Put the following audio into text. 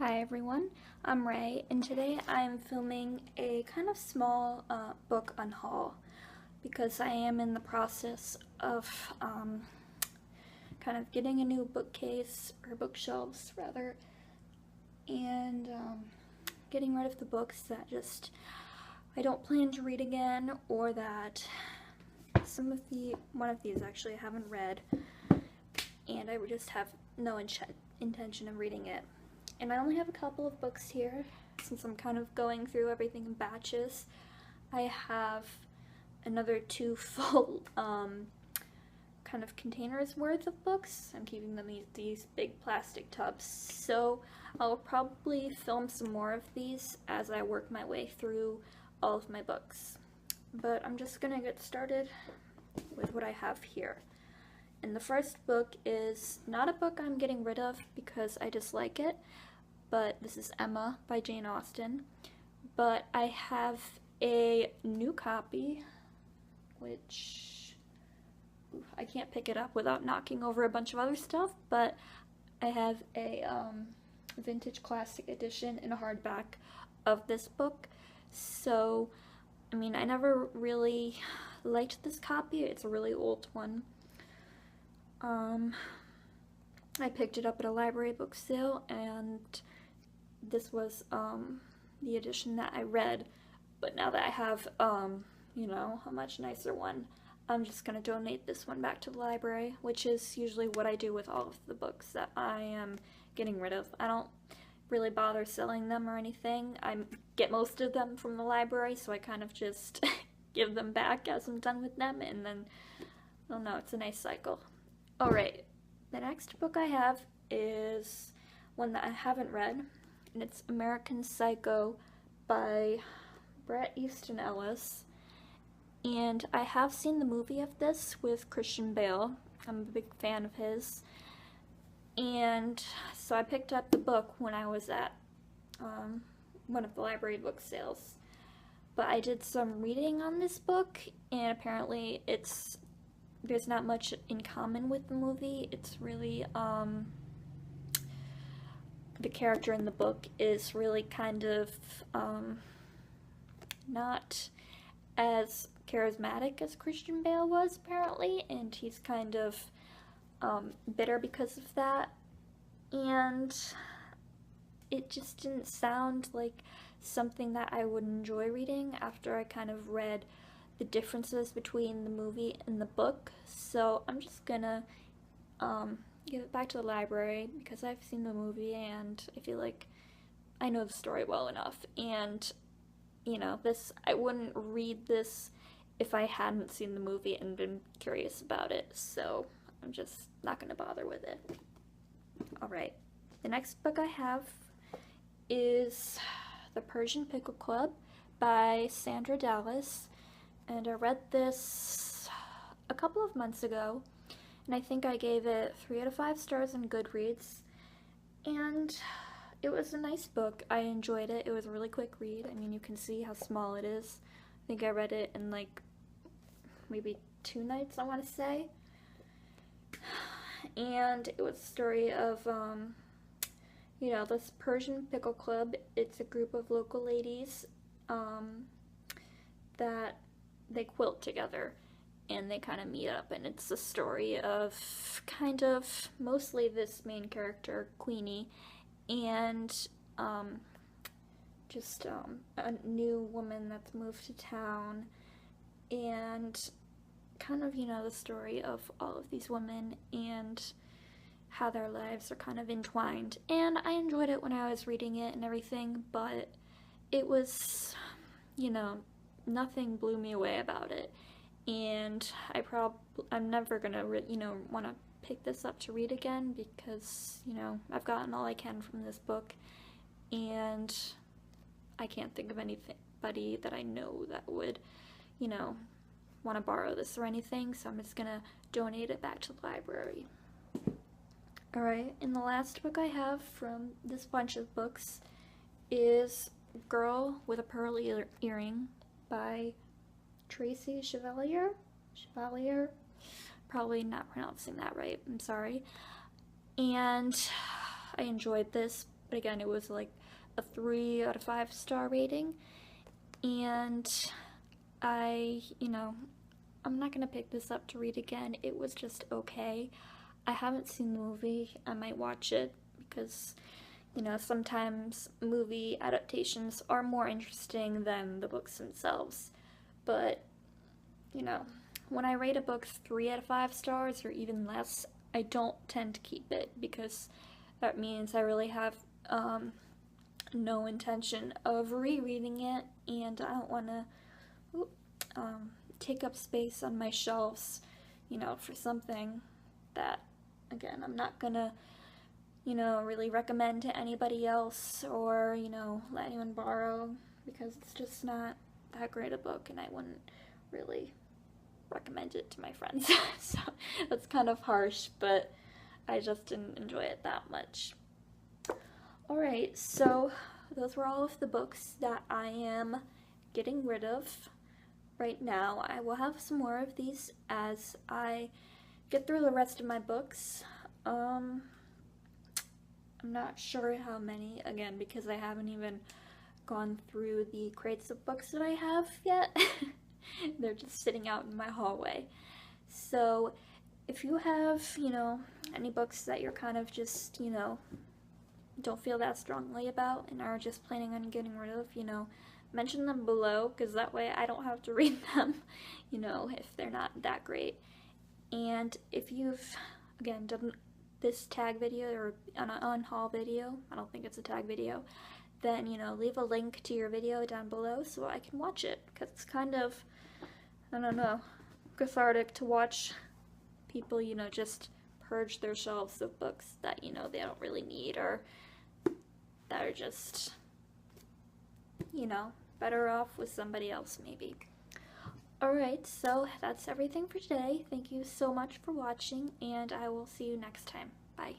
Hi everyone, I'm Ray, and today I'm filming a kind of small book unhaul because I am in the process of kind of getting a new bookcase, or bookshelves rather, and getting rid of the books that I don't plan to read again, or that one of these actually I haven't read, and I just have no intention of reading it. And I only have a couple of books here, since I'm kind of going through everything in batches. I have another two full kind of containers worth of books. I'm keeping them in these big plastic tubs, so I'll probably film some more of these as I work my way through all of my books. But I'm just gonna get started with what I have here. And the first book is not a book I'm getting rid of because I dislike it, but this is Emma by Jane Austen. But I have a new copy, which I can't pick it up without knocking over a bunch of other stuff, but I have a vintage classic edition in a hardback of this book. So, I mean, I never really liked this copy. It's a really old one. I picked it up at a library book sale, and this was the edition that I read, but now that I have you know, a much nicer one, I'm just gonna donate this one back to the library, which is usually what I do with all of the books that I am getting rid of. I don't really bother selling them or anything. I get most of them from the library, so I kind of just give them back as I'm done with them, and then, I don't know, it's a nice cycle. Alright, the next book I have is one that I haven't read, and it's American Psycho by Bret Easton Ellis. And I have seen the movie of this with Christian Bale. I'm a big fan of his. And so I picked up the book when I was at one of the library book sales. But I did some reading on this book, and apparently there's not much in common with the movie. It's really, the character in the book is really kind of not as charismatic as Christian Bale was, apparently, and he's kind of bitter because of that. And it just didn't sound like something that I would enjoy reading after I kind of read the differences between the movie and the book. So I'm just gonna give it back to the library because I've seen the movie and I feel like I know the story well enough. And, you know, I wouldn't read this if I hadn't seen the movie and been curious about it, so I'm just not gonna bother with it. Alright, the next book I have is The Persian Pickle Club by Sandra Dallas, and I read this a couple of months ago, and I think I gave it 3 out of 5 stars on Goodreads, and it was a nice book. I enjoyed it. It was a really quick read. I mean, you can see how small it is. I think I read it in like maybe 2 nights, I want to say. And it was a story of, you know, this Persian Pickle Club. It's a group of local ladies that they quilt together, and they kind of meet up, and it's a story of kind of mostly this main character, Queenie, and just a new woman that's moved to town, and kind of, you know, the story of all of these women and how their lives are kind of entwined. And I enjoyed it when I was reading it and everything, but it was, you know, nothing blew me away about it. And I'm never gonna, you know, want to pick this up to read again because, you know, I've gotten all I can from this book, and I can't think of anybody that I know that would, you know, want to borrow this or anything, so I'm just gonna donate it back to the library. Alright, and the last book I have from this bunch of books is Girl with a Pearl Earring by Tracy Chevalier? Probably not pronouncing that right, I'm sorry. And I enjoyed this but again, it was like a 3 out of 5 star rating. And I'm not gonna pick this up to read again. It was just okay. I haven't seen the movie. I might watch it because, sometimes movie adaptations are more interesting than the books themselves. But, when I rate a book 3 out of 5 stars or even less, I don't tend to keep it because that means I really have no intention of rereading it, and I don't want to take up space on my shelves, for something that, again, I'm not gonna, really recommend to anybody else or, let anyone borrow, because it's just not that great a book and I wouldn't really recommend it to my friends. So that's kind of harsh, but I just didn't enjoy it that much. Alright, so those were all of the books that I am getting rid of right now. I will have some more of these as I get through the rest of my books. I'm not sure how many, again, because I haven't even gone through the crates of books that I have yet. They're just sitting out in my hallway. So if you have, any books that you're kind of just, don't feel that strongly about and are just planning on getting rid of, mention them below, because that way I don't have to read them, if they're not that great. And if you've, again, done this tag video or an unhaul video, I don't think it's a tag video, then, leave a link to your video down below so I can watch it, because it's kind of, I don't know, cathartic to watch people, just purge their shelves of books that, they don't really need or that are just, better off with somebody else maybe. Alright, so that's everything for today. Thank you so much for watching, and I will see you next time. Bye.